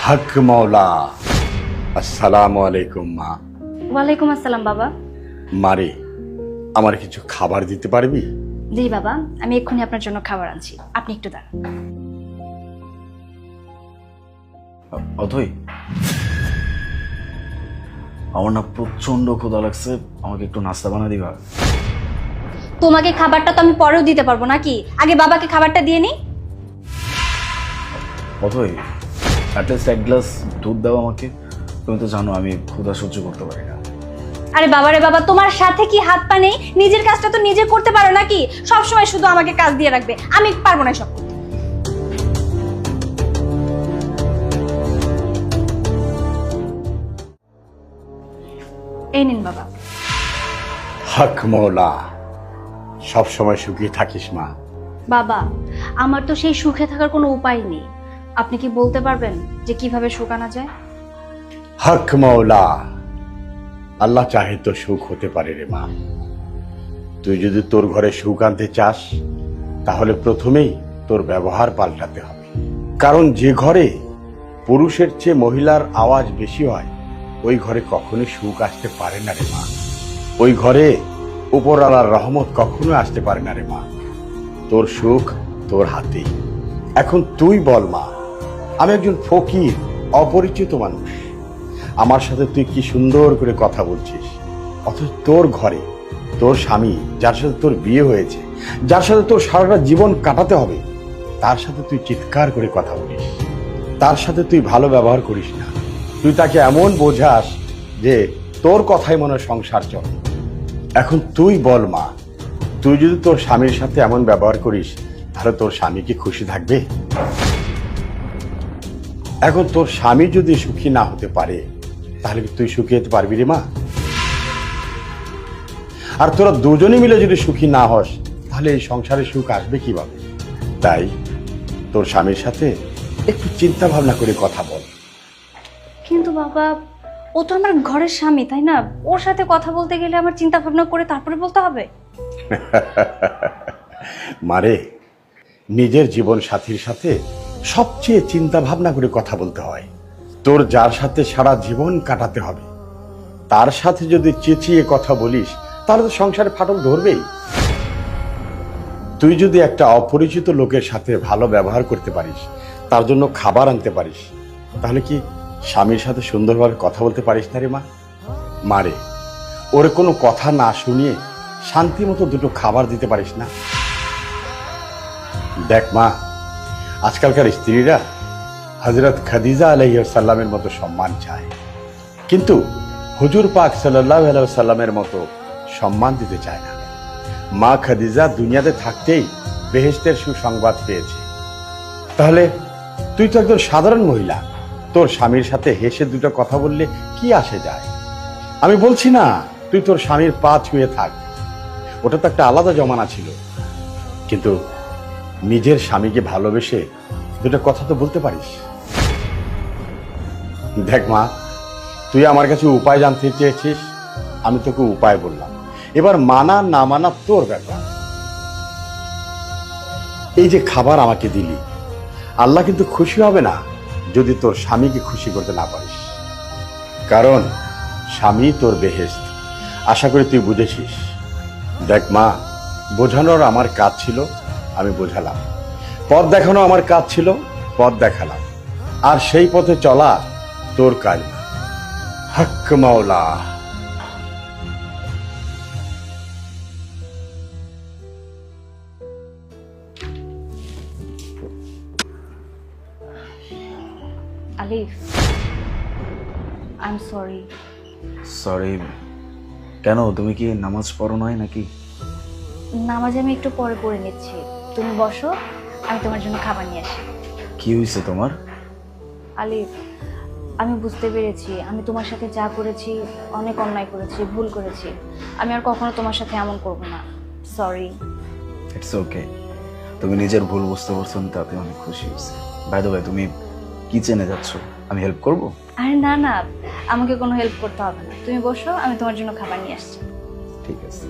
হক মৌলা। আসসালামু আলাইকুম মা। ওয়ালাইকুম আসসালাম বাবা। মারে, আমার কিছু খাবার দিতে পারবি? জি বাবা, আমি এক্ষুনি আপনার জন্য খাবার আনছি, আপনি একটু দাঁড়ান। অথই, আমার না প্রচন্ড ক্ষুধা লাগছে, আমাকে একটু নাস্তা বানা দিবা? তোমাকে খাবারটা তো আমি পরেও দিতে পারবো নাকি, আগে বাবাকে খাবারটা দিয়ে নি। অথই, অ্যাটলিস্ট এক গ্লাস দুধ দাও আমাকে। তুমি তো জানো আমি ক্ষুধা সহ্য করতে পারি না। আরে বাবা রে বাবা, তোমার সাথে কি হাত পা নেই? নিজের কাজটা তো নিজে করতে পারো নাকি? সব সময় শুধু আমাকে কাজ দিয়ে রাখবে, আমি পারবো না সব করতে। এই নিন বাবা। হক মৌলা, সব সময় সুখী থাকিস মা। বাবা, আমার তো সেই সুখে থাকার কোনো উপায় নেই, আপনি কি বলতে পারবেন যে কিভাবে সুখ আনা যায়? হক মৌলা, আল্লাহ চাহে তো সুখ হতে পারে রে মা। তুই যদি তোর ঘরে সুখ আনতে চাস, তাহলে প্রথমেই তোর ব্যবহার পাল্টাতে হবে। কারণ যে ঘরে পুরুষের চেয়ে মহিলার আওয়াজ বেশি হয়, ওই ঘরে কখনোই সুখ আসতে পারে না রে মা। ওই ঘরে উপরওয়ালার রহমত কখনো আসতে পারে না রে মা। তোর সুখ তোর হাতেই। এখন তুই বল মা, আমি একজন ফকির, অপরিচিত মানুষ, আমার সাথে তুই কি সুন্দর করে কথা বলছিস, অথচ তোর ঘরে তোর স্বামী, যার সাথে তোর বিয়ে হয়েছে, যার সাথে তোর সারাটা জীবন কাটাতে হবে, তার সাথে তুই চিৎকার করে কথা বলিস, তার সাথে তুই ভালো ব্যবহার করিস না। তুই তাকে এমন বোঝাস যে তোর কথাই মনে হয় সংসার চলে। এখন তুই বল মা, তুই যদি তোর স্বামীর সাথে এমন ব্যবহার করিস, তাহলে তোর স্বামী কি খুশি থাকবে? এখন তোর স্বামী যদি সুখী না হতে পারে, তাহলে কি তুই সুখী হতে পারবি রে মা? আর তোরা দুজনে মিলে যদি সুখী না হস, তাহলে এই সংসারে সুখ আসবে কিভাবে? তাই তোর স্বামীর সাথে একটু চিন্তা ভাবনা করে কথা বল। কিন্তু বাবা, ও তো আমার ঘরের স্বামী, তাই না? ওর সাথে কথা বলতে গেলে আমার চিন্তা ভাবনা করে তারপরে বলতে হবে। মারে, নিজের জীবন সাথীর সাথে সবচেয়ে চিন্তা ভাবনা করে কথা বলতে হয়। তোর যার সাথে সারা জীবন কাটাতে হবে, তার সাথে যদি চেঁচিয়ে কথা বলিস, তাহলে তো সংসারে ফাটল ধরবেই। তুই যদি একটা অপরিচিত লোকের সাথে ভালো ব্যবহার করতে পারিস, তার জন্য খাবার আনতে পারিস, তাহলে কি স্বামীর সাথে সুন্দরভাবে কথা বলতে পারিস না রে মা? মারে, ওরে কোনো কথা না শুনিয়ে শান্তি মতো দুটো খাবার দিতে পারিস না? দেখ মা, আজকালকার স্ত্রীরা হযরত খাদিজা আলাইহিস সালামের মতো সম্মান চায়, কিন্তু হুজুর পাক সাল্লাল্লাহু আলাইহি সাল্লামের মতো সম্মান দিতে চায় না। মা খাদিজা দুনিয়াতে থাকতেই বেহেশতের সুসংবাদ পেয়েছে। তাহলে তুই তো একজন সাধারণ মহিলা, তোর স্বামীর সাথে হেসে দুটো কথা বললে কি আসে যায়? আমি বলছি না তুই তোর স্বামীর পা ছুঁয়ে থাক, ওটা তো একটা আলাদা জমানা ছিল, কিন্তু নিজের স্বামীকে ভালোবেসে দুটো কথা তো বলতে পারিস। দেখ মা, তুই আমার কাছে উপায় জানতে চেয়েছিস, আমি তোকে উপায় বললাম, এবার মানা না মানা তোর ব্যাপার। এই যে খাবার আমাকে দিলি, আল্লাহ কিন্তু খুশি হবে না যদি তোর স্বামীকে খুশি করতে না পারিস, কারণ স্বামী তোর বেহেশত। আশা করি তুই বুঝেছিস। দেখ মা, বোঝানোর আমার কাজ ছিল, আমি বোঝালাম। পথ দেখানো আমার কাজ ছিল, পথ দেখালাম। আর সেই পথে চলা তোর কাজ না। হক মাওলা। আলিফ, আই এম সরি। সরি কেন? তুমি কি নামাজ পড়ো নয় নাকি? নামাজ আমি একটু পরে পড়ে নিচ্ছি, তুমি বসো, আমি তোমার জন্য খাবার নিয়ে আসি। কি হয়েছে তোমার? আলিফ, আমি বুঝতে পেরেছি আমি তোমার সাথে যা করেছি অনেক অন্যায় করেছি, ভুল করেছি। আমি আর কখনো তোমার সাথে এমন করব না। সরি। ইটস ওকে, তুমি নিজের ভুল বুঝতে পারছো, তাতে অনেক খুশি হয়েছে। বাই দ্য ওয়ে, তুমি কিচেনে যাচ্ছ, আমি হেল্প করব? আরে না না, আমাকে কোনো হেল্প করতে হবে না, তুমি বসো, আমি তোমার জন্য খাবার নিয়ে আসছি। ঠিক আছে।